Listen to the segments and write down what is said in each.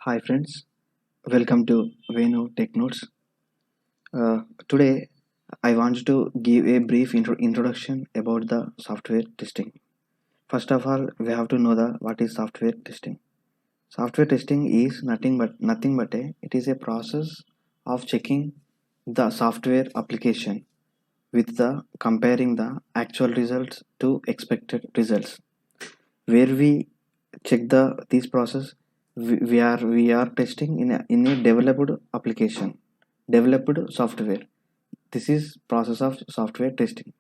Hi friends, welcome to Venu Tech Notes. Today I want to give a brief introduction about the software testing. First of all, we have to know the what is software testing. Software testing is it is a process of checking the software application with the comparing the actual results to expected results. Where we check this process, we are testing in a developed application, developed software. This is process of software testing.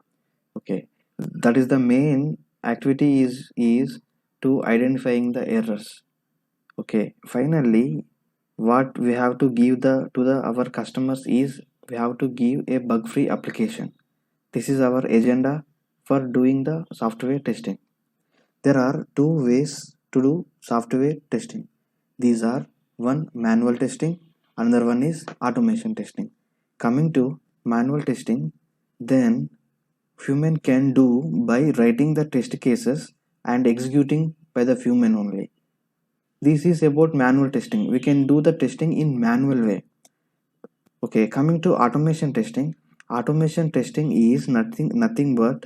Okay, that is the main activity is to identifying the errors. Okay, finally, what we have to give the our customers is we have to give a bug free application. This is our agenda for doing the software testing. There are two ways to do software testing. These are one manual testing, another one is automation testing. Coming to manual testing, then human can do by writing the test cases and executing by the human only. This is about manual testing. We can do the testing in manual way. Okay, coming to automation testing is nothing but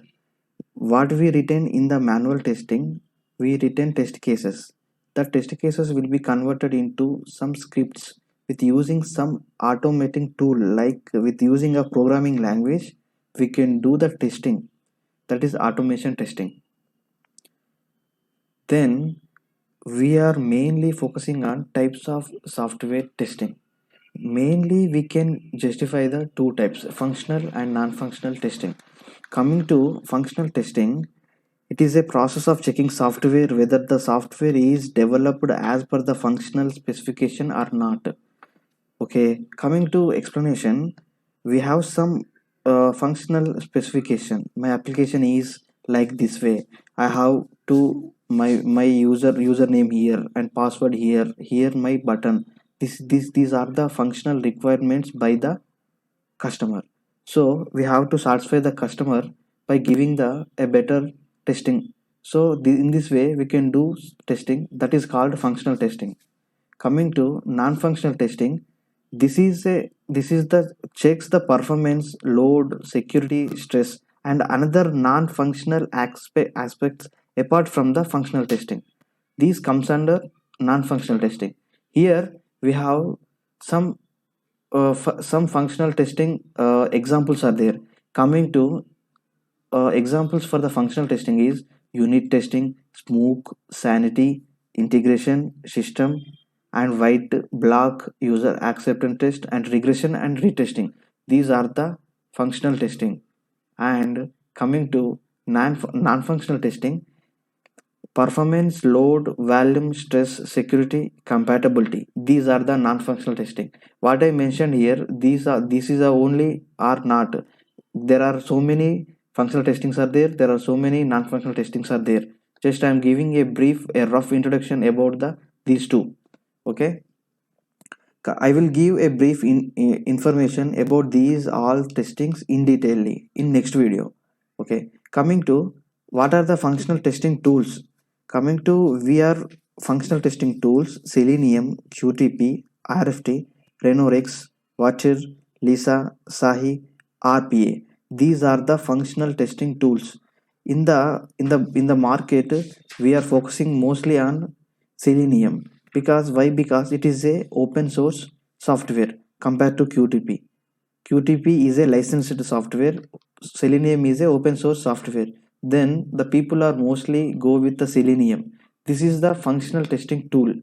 what we written in the manual testing. We written test cases. The test cases will be converted into some scripts with using some automating tool, like with using a programming language we can do the testing. That is automation testing. Then we are mainly focusing on types of software testing. Mainly we can justify the two types, functional and non-functional testing. Coming to functional testing, it is a process of checking software whether the software is developed as per the functional specification or not. Okay, coming to explanation, we have some functional specification. My application is like this way. I have to my username here and password here. Here my button. These are the functional requirements by the customer. So we have to satisfy the customer by giving the a better testing. So in this way we can do testing that is called functional testing. Coming to non-functional testing, this is the checks the performance, load, security, stress, and another non-functional aspects apart from the functional testing. These comes under non-functional testing. Here we have some some functional testing examples are there. Coming to examples for the functional testing is unit testing, smoke, sanity, integration, system, and white block user acceptance test, and regression and retesting. These are the functional testing. And coming to non-functional testing, performance, load, volume, stress, security, compatibility. These are the non-functional testing. What I mentioned here, this is a only or not. There are so many functional testings are there. There are so many non-functional testings are there. Just I am giving a rough introduction about these two. Okay. I will give a brief information about these all testings in detail in next video. Okay, coming to what are the functional testing tools. Coming to we are functional testing tools: Selenium, QTP, RFT, Renorex, Watcher, Lisa, Sahi, RPA. These are the functional testing tools. In the market, we are focusing mostly on Selenium. Because why? Because it is a open source software compared to QTP. QTP is a licensed software. Selenium is a open source software. Then the people are mostly go with the Selenium. This is the functional testing tool.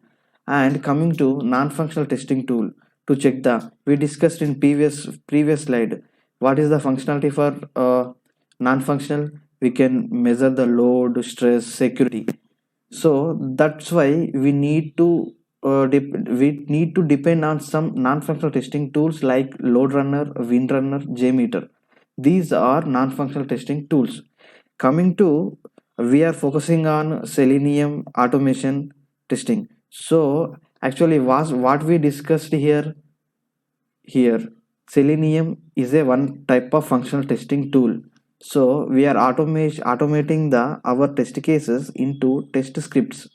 And coming to non-functional testing tool, to check the, we discussed in previous slide what is the functionality for non-functional. We can measure the load, stress, security. So that's why we need to depend on some non-functional testing tools like load runner, windrunner, jmeter. These are non-functional testing tools. Coming to, we are focusing on Selenium automation testing. So actually was what we discussed here, Selenium is a one type of functional testing tool. So we are automating the our test cases into test scripts.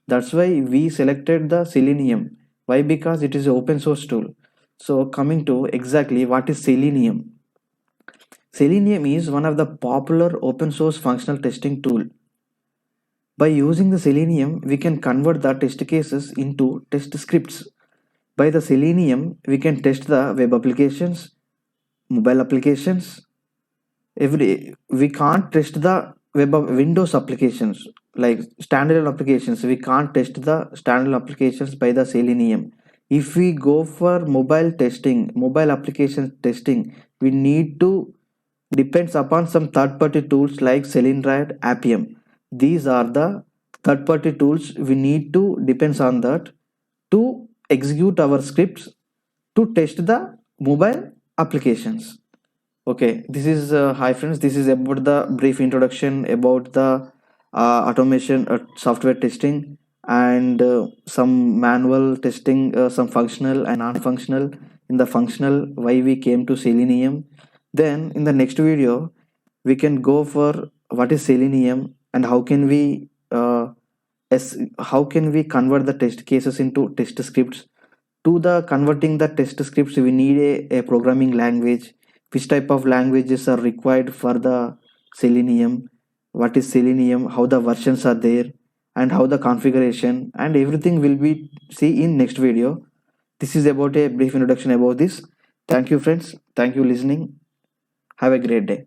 That's why we selected the Selenium. Why? Because it is an open source tool. So coming to exactly what is Selenium. Selenium is one of the popular open source functional testing tool. By using the Selenium, we can convert the test cases into test scripts. By the Selenium, we can test the web applications, mobile applications. We can't test the Windows applications like standalone applications. We can't test the standalone applications by the Selenium. If we go for mobile testing, mobile application testing, we need to depends upon some third-party tools like Selenium, Appium. These are the third-party tools we need to depends on that to execute our scripts to test the mobile applications. Okay, this is hi friends. This is about the brief introduction about the automation software testing and some manual testing, some functional and non-functional. In the functional, why we came to Selenium. Then in the next video, we can go for what is Selenium and how can we convert the test cases into test scripts. To the converting the test scripts, we need a programming language. Which type of languages are required for the Selenium? What is Selenium? How the versions are there, and how the configuration and everything will be see in next video. This is about a brief introduction about this. Thank you, friends. Thank you listening. Have a great day.